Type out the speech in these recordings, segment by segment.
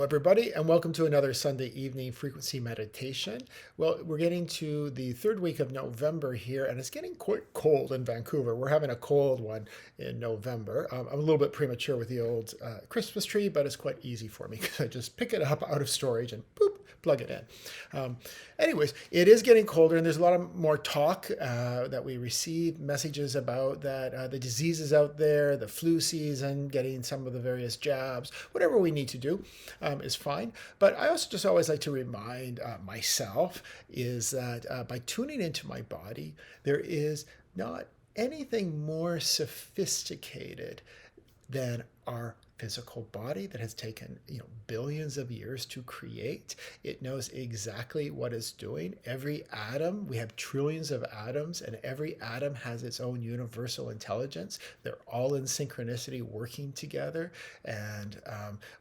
everybody, and welcome to another Sunday evening frequency meditation. Well, we're getting to the third week of November here, and it's getting quite cold in Vancouver. We're having a cold one in November. I'm a little bit premature with the old Christmas tree, but it's quite easy for me because I just pick it up out of storage and boop, plug it in. Anyways, it is getting colder, and there's a lot of more talk that we receive messages about that the diseases out there, the flu season, getting some of the various jabs, whatever we need to do is fine. But I also just always like to remind myself is that by tuning into my body, there is not anything more sophisticated than our physical body that has taken billions of years to create. It knows exactly what it's doing. Every atom, we have trillions of atoms, and every atom has its own universal intelligence. They're all in synchronicity working together, and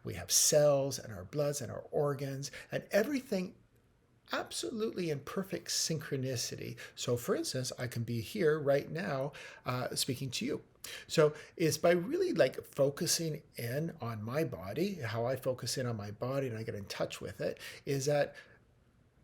we have cells and our bloods and our organs and everything absolutely in perfect synchronicity. So for instance, I can be here right now speaking to you. So it's by really focusing in on my body, how I focus in on my body and I get in touch with it, is that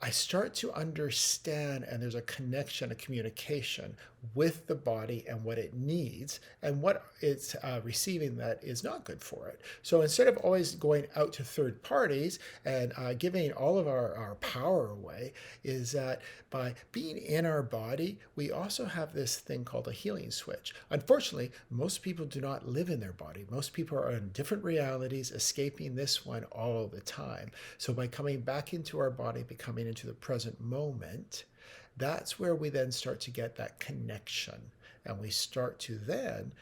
I start to understand, and there's a connection, a communication with the body and what it needs and what it's receiving that is not good for it. So instead of always going out to third parties and giving all of our power away, is that by being in our body, we also have this thing called a healing switch. Unfortunately, most people do not live in their body. Most people are in different realities, escaping this one all the time. So by coming back into our body, becoming into the present moment, that's where we then start to get that connection. And we start to then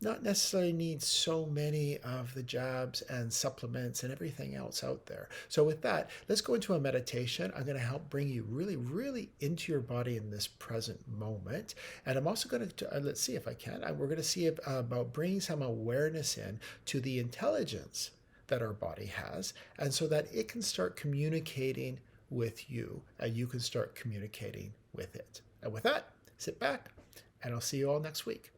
not necessarily need so many of the jabs and supplements and everything else out there. So with that, let's go into a meditation. I'm going to help bring you really, really into your body in this present moment. And I'm also going to, let's see if I can, we're going to see about bringing some awareness in to the intelligence that our body has, and so that it can start communicating with you, and you can start communicating with it. And with that, sit back, and I'll see you all next week.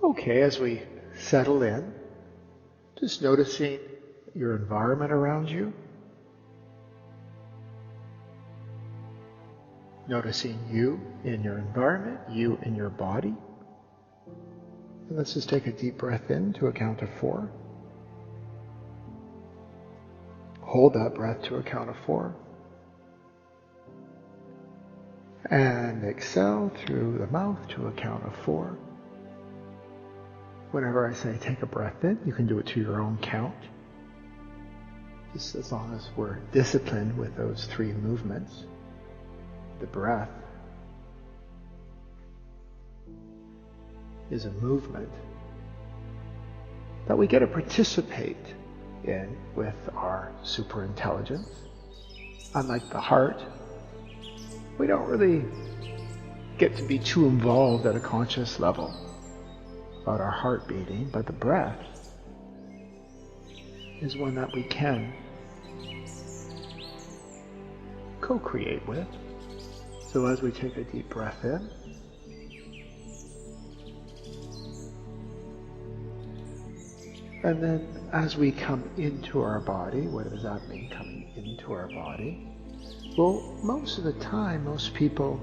Okay, as we settle in, just noticing your environment around you, noticing you in your environment, you in your body. And let's just take a deep breath in to a count of 4. Hold that breath to a count of 4. And exhale through the mouth to a count of 4. Whenever I say take a breath in, you can do it to your own count. Just as long as we're disciplined with those 3 movements. The breath is a movement that we get to participate in with our superintelligence. Unlike the heart, we don't really get to be too involved at a conscious level about our heart beating, but the breath is one that we can co-create with. So as we take a deep breath in, and then as we come into our body, what does that mean, coming into our body? Well, most of the time, most people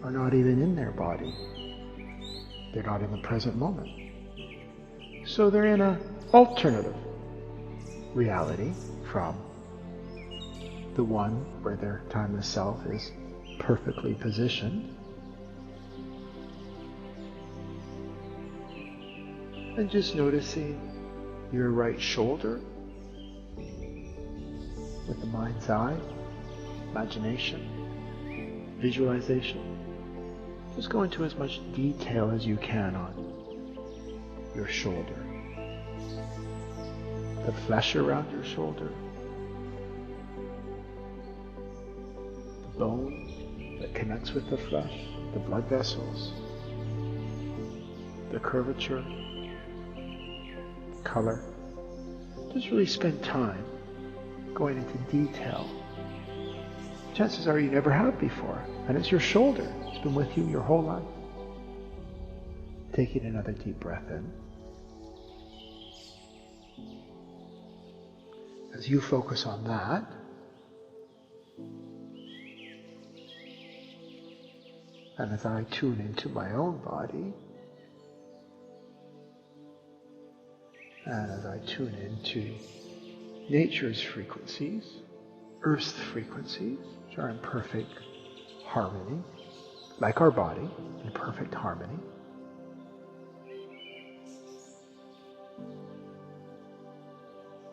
are not even in their body. They're not in the present moment. So they're in an alternative reality from the one where their timeless self is perfectly positioned. And just noticing your right shoulder with the mind's eye, imagination, visualization. Just go into as much detail as you can on your shoulder. The flesh around your shoulder. The bone that connects with the flesh. The blood vessels. The curvature. Color. Just really spend time going into detail. Chances are you never have before, and it's your shoulder. It's been with you your whole life. Taking another deep breath in. As you focus on that, and as I tune into my own body, and as I tune into nature's frequencies, Earth's frequencies, which are in perfect harmony, like our body, in perfect harmony,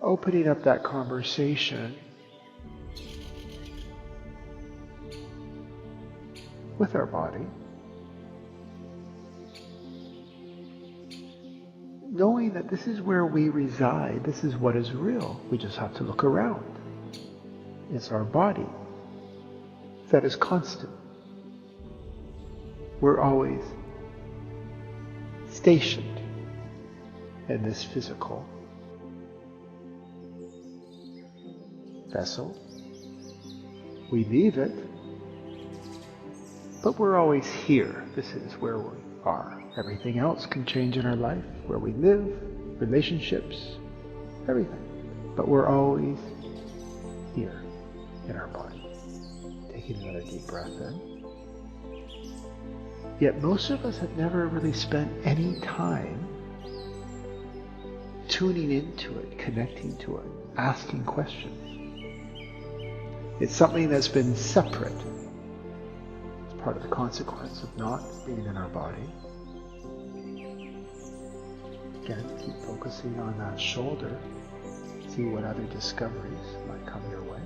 opening up that conversation with our body, knowing that this is where we reside, this is what is real. We just have to look around. It's our body that is constant. We're always stationed in this physical vessel. We leave it, but we're always here. This is where we are. Everything else can change in our life, where we live, relationships, everything. But we're always here in our body. Taking another deep breath in. Yet most of us have never really spent any time tuning into it, connecting to it, asking questions. It's something that's been separate. It's part of the consequence of not being in our body. Again, keep focusing on that shoulder. See what other discoveries might come your way.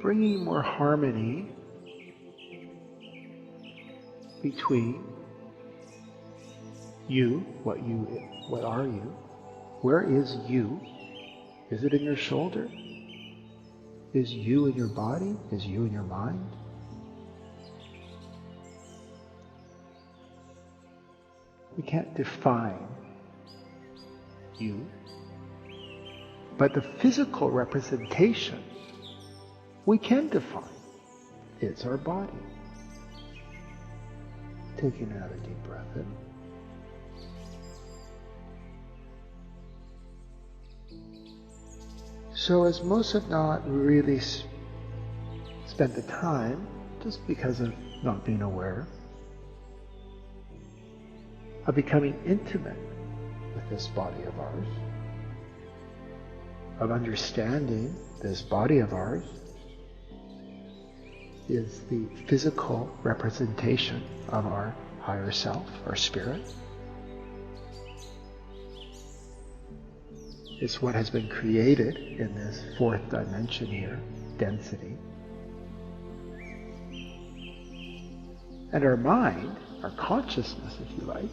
Bringing more harmony between you, what are you? Where is you? Is it in your shoulder? Is you in your body? Is you in your mind? We can't define you, but the physical representation we can define. It's our body. Taking another deep breath in. So as most have not really spent the time, just because of not being aware, of becoming intimate with this body of ours, of understanding this body of ours is the physical representation of our higher self, our spirit. It's what has been created in this fourth dimension here, density. And our mind, our consciousness, if you like,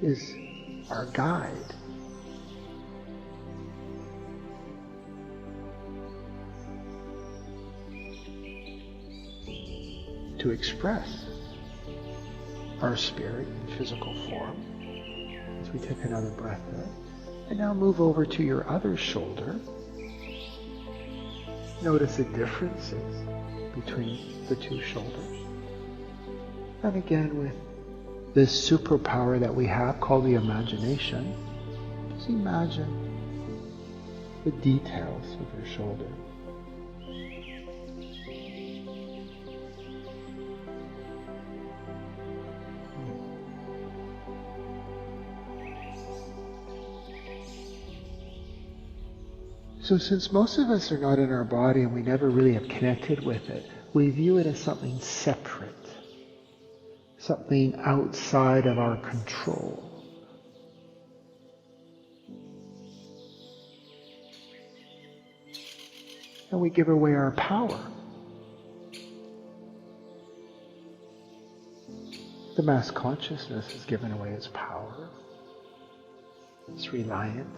is our guide. To express our spirit in physical form. As we take another breath in. And now move over to your other shoulder. Notice the differences between the two shoulders. And again, with this superpower that we have called the imagination, just imagine the details of your shoulder. So since most of us are not in our body and we never really have connected with it, we view it as something separate, something outside of our control. And we give away our power. The mass consciousness has given away its power. It's reliant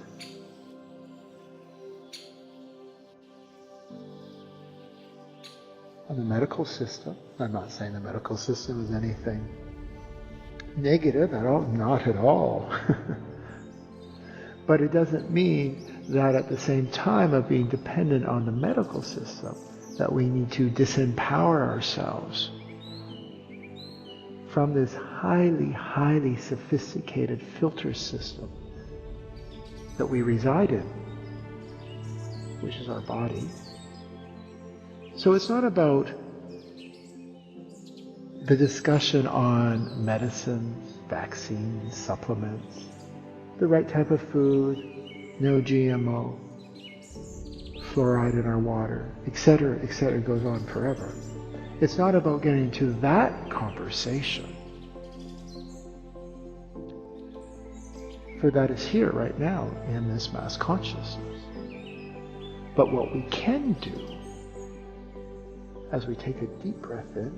on the medical system. I'm not saying the medical system is anything negative at all, not at all. But it doesn't mean that at the same time of being dependent on the medical system, that we need to disempower ourselves from this highly, highly sophisticated filter system that we reside in, which is our body. So it's not about the discussion on medicines, vaccines, supplements, the right type of food, no GMO, fluoride in our water, etc., etc. It goes on forever. It's not about getting into that conversation, for that is here right now in this mass consciousness. But what we can do, as we take a deep breath in,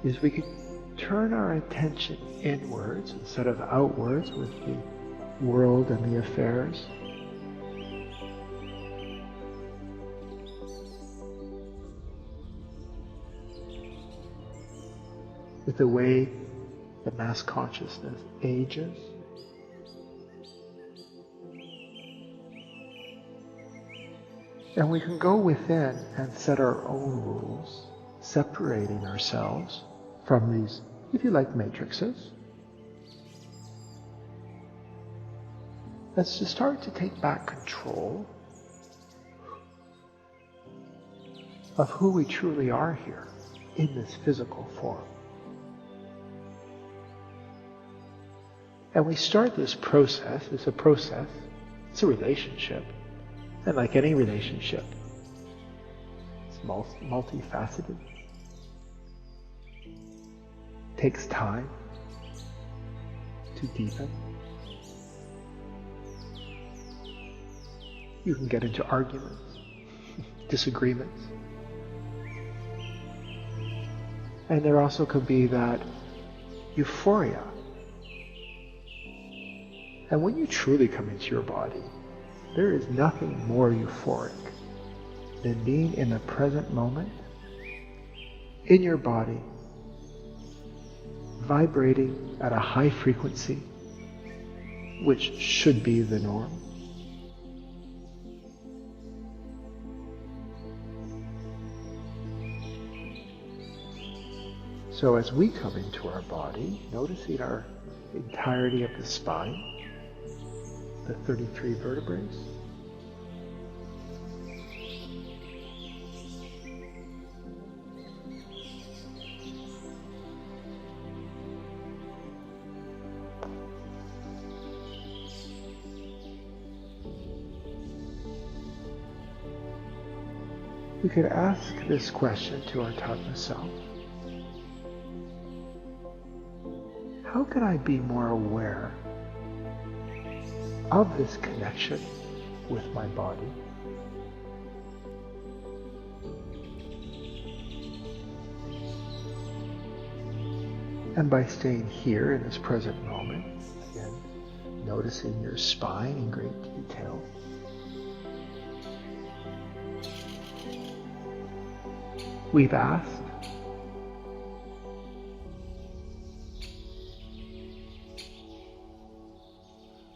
is we can turn our attention inwards instead of outwards with the world and the affairs. With the way the mass consciousness ages. And we can go within and set our own rules, separating ourselves from these, if you like, matrices. Let's just start to take back control of who we truly are here in this physical form. And we start this process, it's a relationship. And like any relationship, it's multifaceted. Takes time to deepen. You can get into arguments, disagreements. And there also could be that euphoria. And when you truly come into your body, there is nothing more euphoric than being in the present moment, in your body, vibrating at a high frequency, which should be the norm. So as we come into our body, noticing our entirety of the spine, the 33 vertebrae. We could ask this question to our Tatma self. How can I be more aware of this connection with my body? And by staying here in this present moment, again, noticing your spine in great detail, we've asked,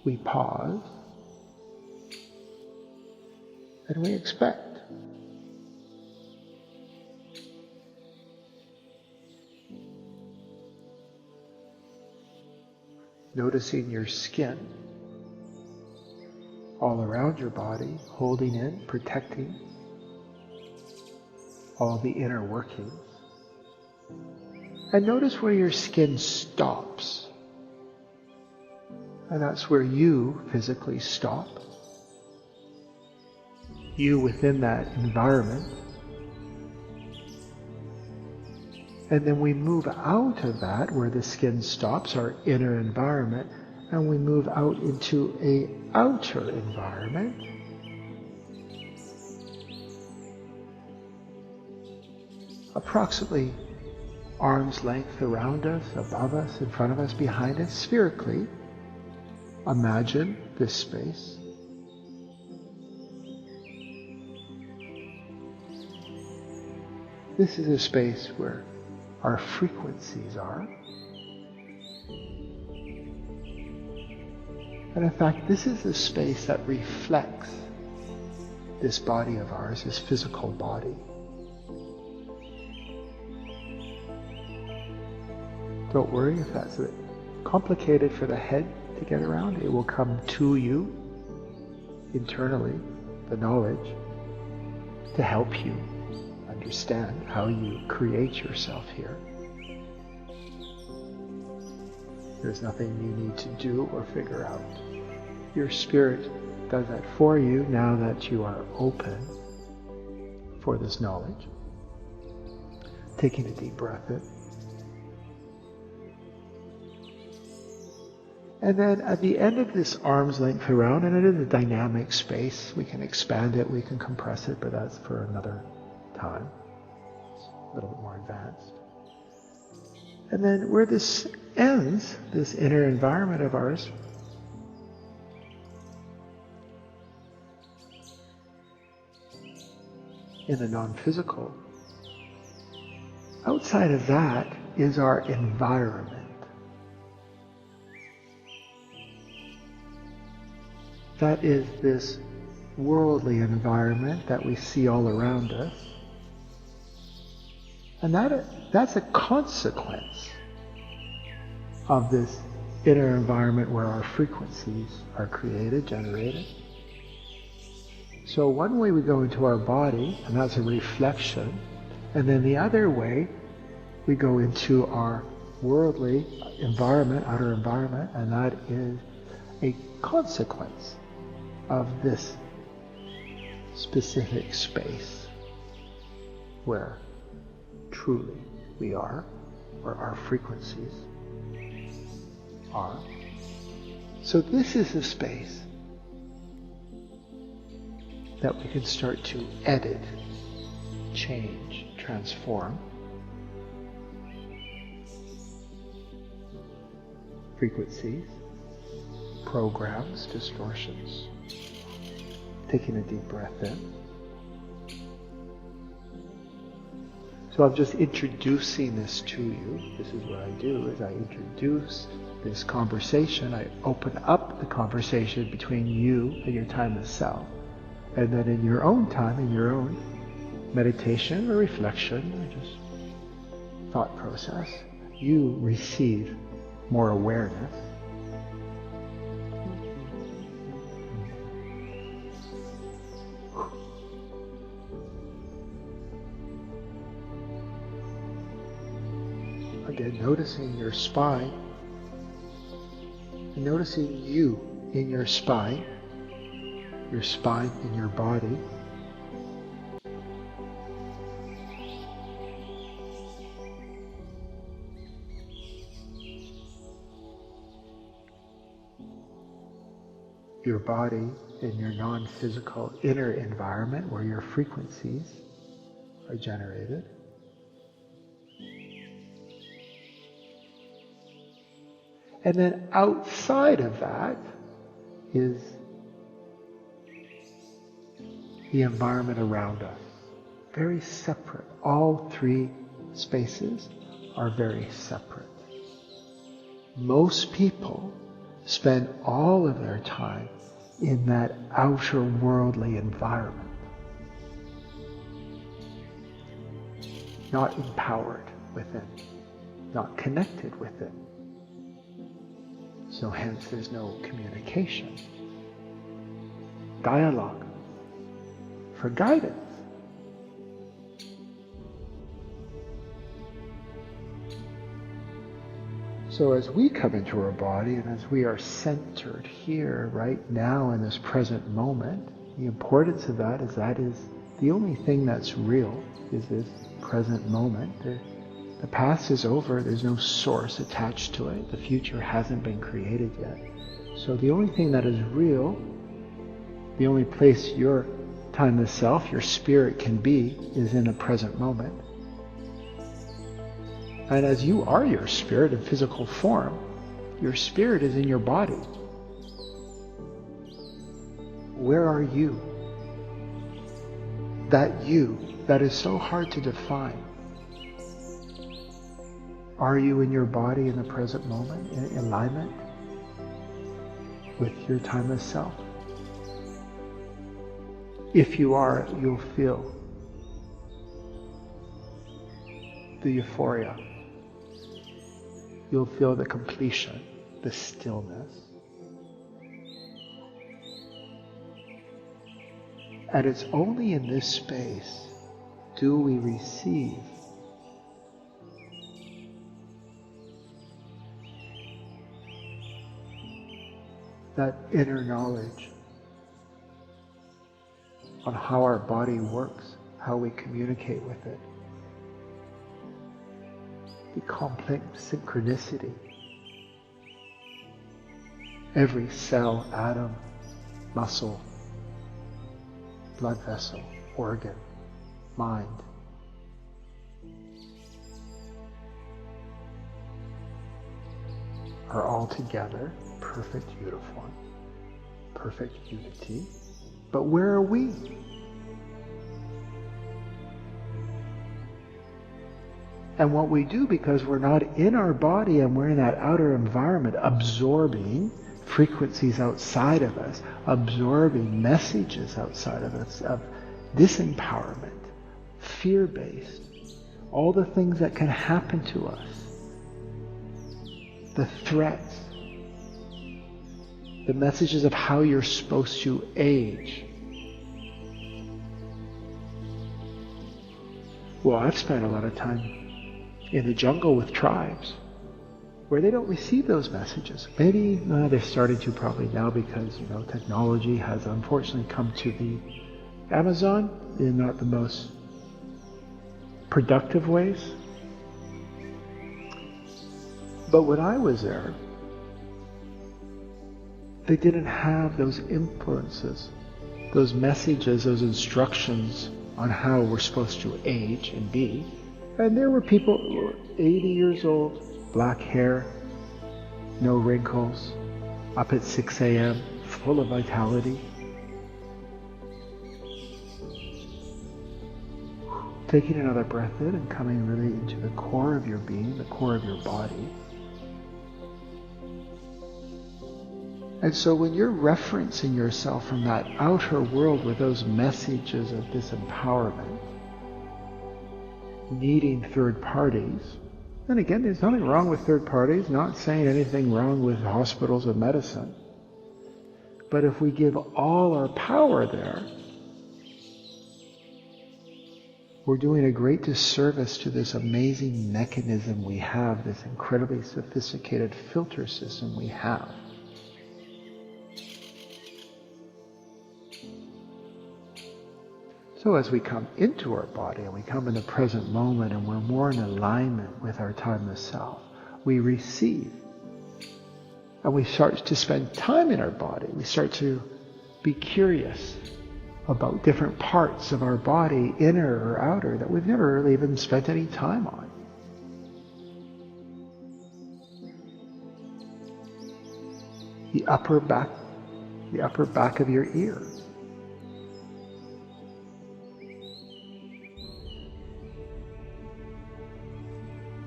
we pause, and we expect. Noticing your skin all around your body, holding in, protecting all the inner workings. And notice where your skin stops. And that's where you physically stop. You within that environment. And then we move out of that, where the skin stops, our inner environment, and we move out into an outer environment. Approximately arm's length around us, above us, in front of us, behind us, spherically. Imagine this space. This is a space where our frequencies are. And in fact, this is a space that reflects this body of ours, this physical body. Don't worry if that's a bit complicated for the head to get around. It will come to you internally, the knowledge, to help you understand how you create yourself here. There's nothing you need to do or figure out. Your spirit does that for you now that you are open for this knowledge. Taking a deep breath in. And then at the end of this arm's length around, and it is a dynamic space, we can expand it, we can compress it, but that's for another time. It's a little bit more advanced. And then where this ends, this inner environment of ours, in the non-physical, outside of that is our environment. That is this worldly environment that we see all around us. And that's a consequence of this inner environment where our frequencies are created, generated. So one way we go into our body, and that's a reflection, and then the other way we go into our worldly environment, outer environment, and that is a consequence of this specific space where truly we are, where our frequencies are. So this is the space that we can start to edit, change, transform. Frequencies, programs, distortions. Taking a deep breath in. So I'm just introducing this to you. This is what I do, is I introduce this conversation. I open up the conversation between you and your timeless self. And then in your own time, in your own meditation or reflection, or just thought process, you receive more awareness. Again, noticing your spine, and noticing you in your spine in your body. Your body in your non-physical inner environment where your frequencies are generated. And then outside of that is the environment around us. Very separate. All three spaces are very separate. Most people spend all of their time in that outer worldly environment. Not empowered within, not connected within. So hence there's no communication, dialogue, for guidance. So as we come into our body and as we are centered here right now in this present moment, the importance of that is the only thing that's real is this present moment. The past is over, there's no source attached to it, the future hasn't been created yet. So the only thing that is real, the only place your timeless self, your spirit can be, is in a present moment. And as you are your spirit in physical form, your spirit is in your body. Where are you? that you that is so hard to define. Are you in your body in the present moment, in alignment with your timeless self? If you are, you'll feel the euphoria. You'll feel the completion, the stillness. And it's only in this space do we receive that inner knowledge on how our body works, how we communicate with it, the complex synchronicity. Every cell, atom, muscle, blood vessel, organ, mind, are all together, perfect uniform, perfect unity. But where are we? And what we do, because we're not in our body and we're in that outer environment, absorbing frequencies outside of us, absorbing messages outside of us of disempowerment, fear-based, all the things that can happen to us, the threats, the messages of how you're supposed to age. Well, I've spent a lot of time in the jungle with tribes where they don't receive those messages. Maybe they're starting to probably now because technology has unfortunately come to the Amazon in not the most productive ways. But when I was there, they didn't have those influences, those messages, those instructions on how we're supposed to age and be. And there were people who were 80 years old, black hair, no wrinkles, up at 6 a.m., full of vitality. Taking another breath in and coming really into the core of your being, the core of your body. And so when you're referencing yourself from that outer world with those messages of disempowerment, needing third parties, and again, there's nothing wrong with third parties, not saying anything wrong with hospitals and medicine. But if we give all our power there, we're doing a great disservice to this amazing mechanism we have, this incredibly sophisticated filter system we have. So as we come into our body and we come in the present moment and we're more in alignment with our timeless self, we receive. And we start to spend time in our body. We start to be curious about different parts of our body, inner or outer, that we've never really even spent any time on. The upper back of your ear.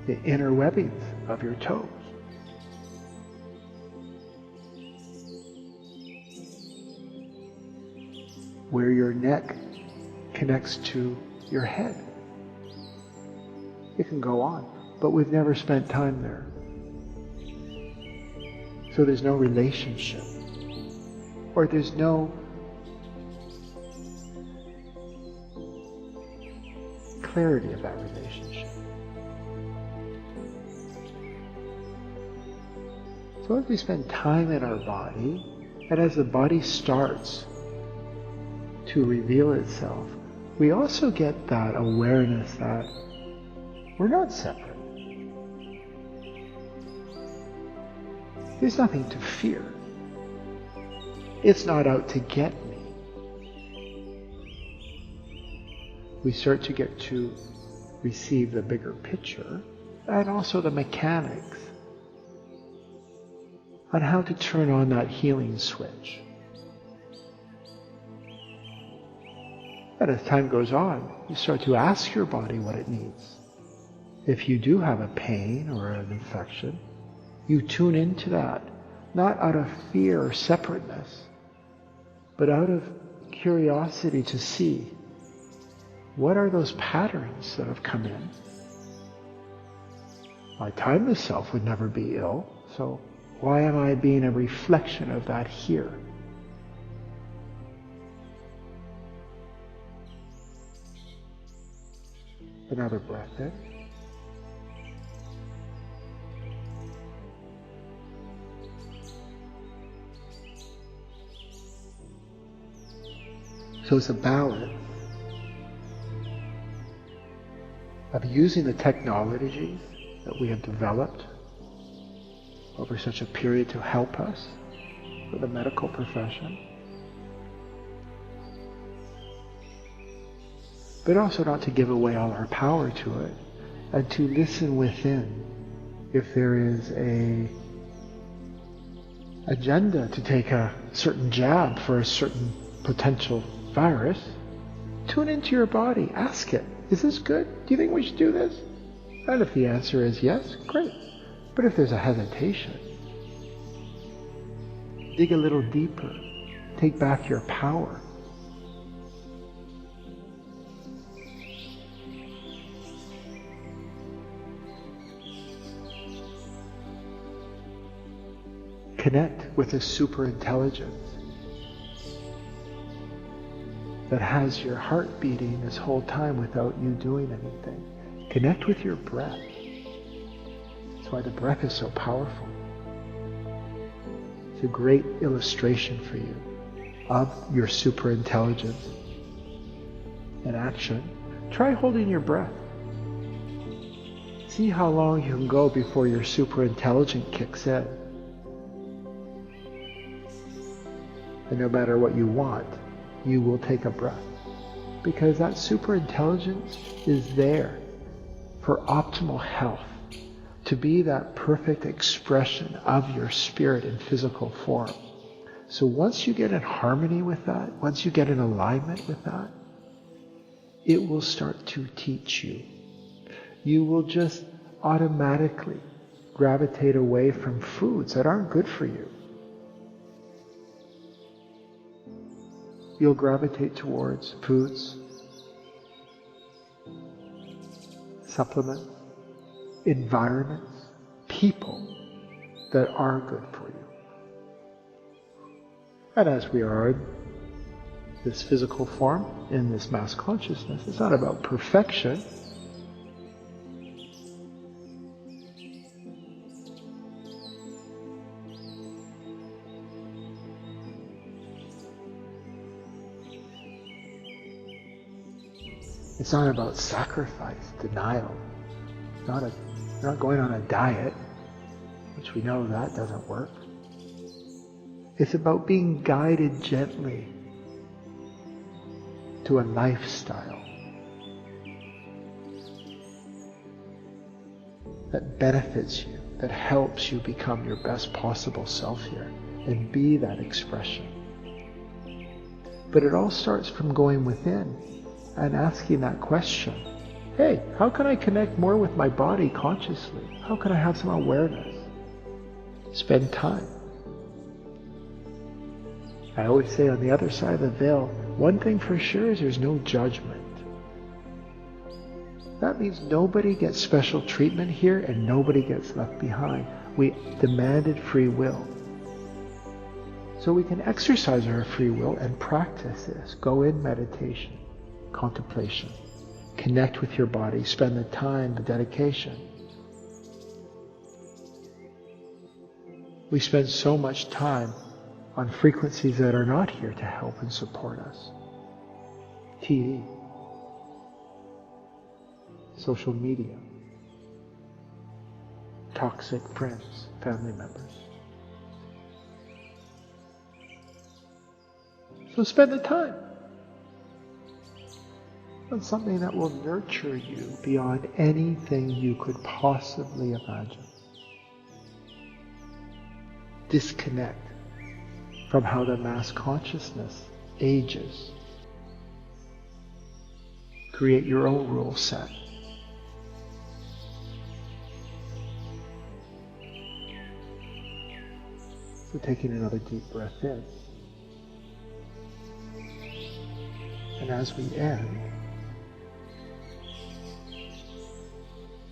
The inner webbings of your toes. Where your neck connects to your head. It can go on, but we've never spent time there. So there's no relationship, or there's no clarity of that relationship. So as we spend time in our body, and as the body starts to reveal itself, we also get that awareness that we're not separate. There's nothing to fear. It's not out to get me. We start to get to receive the bigger picture and also the mechanics on how to turn on that healing switch. And as time goes on, you start to ask your body what it needs. If you do have a pain or an infection, you tune into that, not out of fear or separateness, but out of curiosity to see what are those patterns that have come in. My timeless self would never be ill, so why am I being a reflection of that here? Another breath in. So it's a balance of using the technologies that we have developed over such a period to help us for the medical profession, but also not to give away all our power to it, and to listen within if there is a agenda to take a certain jab for a certain potential virus. Tune into your body, ask it, is this good? Do you think we should do this? And if the answer is yes, great. But if there's a hesitation, dig a little deeper, take back your power. Connect with a super intelligence that has your heart beating this whole time without you doing anything. Connect with your breath. That's why the breath is so powerful. It's a great illustration for you of your super intelligence in action. Try holding your breath. See how long you can go before your super intelligence kicks in. And no matter what you want, you will take a breath. Because that super intelligence is there for optimal health, to be that perfect expression of your spirit in physical form. So once you get in harmony with that, once you get in alignment with that, it will start to teach you. You will just automatically gravitate away from foods that aren't good for you. You'll gravitate towards foods, supplements, environments, people that are good for you. And as we are in this physical form, in this mass consciousness, it's not about perfection. It's not about sacrifice, denial. You're not going on a diet, which we know that doesn't work. It's about being guided gently to a lifestyle that benefits you, that helps you become your best possible self here and be that expression. But it all starts from going within and asking that question. Hey, how can I connect more with my body consciously? How can I have some awareness? Spend time. I always say on the other side of the veil, one thing for sure is there's no judgment. That means nobody gets special treatment here and nobody gets left behind. We demanded free will. So we can exercise our free will and practice this. Go in meditation, contemplation. Connect with your body, spend the time, the dedication. We spend so much time on frequencies that are not here to help and support us. TV, social media, toxic friends, family members. So spend the time on something that will nurture you beyond anything you could possibly imagine. Disconnect from how the mass consciousness ages. Create your own rule set. So taking another deep breath in. And as we end,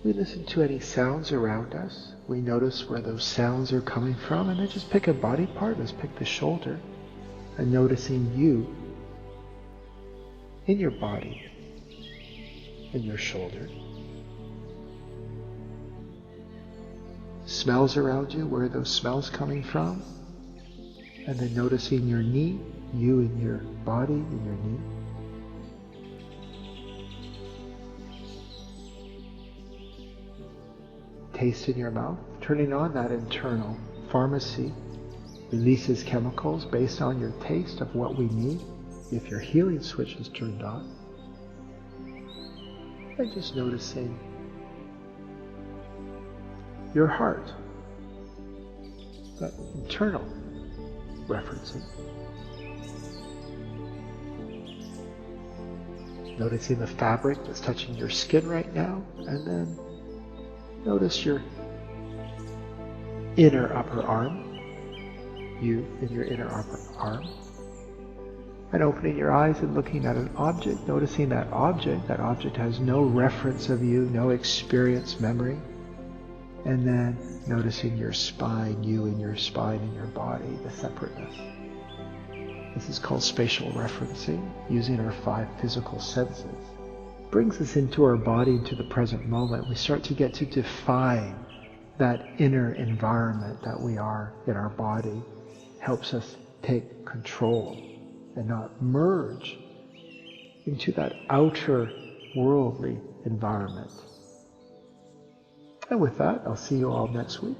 we listen to any sounds around us. We notice where those sounds are coming from, and then just pick a body part. Let's pick the shoulder, and noticing you in your body, in your shoulder. Smells around you, where are those smells coming from? And then noticing your knee, you in your body, in your knee. Taste in your mouth, turning on that internal pharmacy, releases chemicals based on your taste of what we need, if your healing switch is turned on. And just noticing your heart, that internal referencing. Noticing the fabric that's touching your skin right now, and then notice your inner upper arm, you in your inner upper arm, and opening your eyes and looking at an object, noticing that object has no reference of you, no experience memory, and then noticing your spine, you and your spine and your body, the separateness. This is called spatial referencing, using our 5 physical senses. Brings us into our body, into the present moment. We start to get to define that inner environment that we are in our body. Helps us take control and not merge into that outer worldly environment. And with that, I'll see you all next week.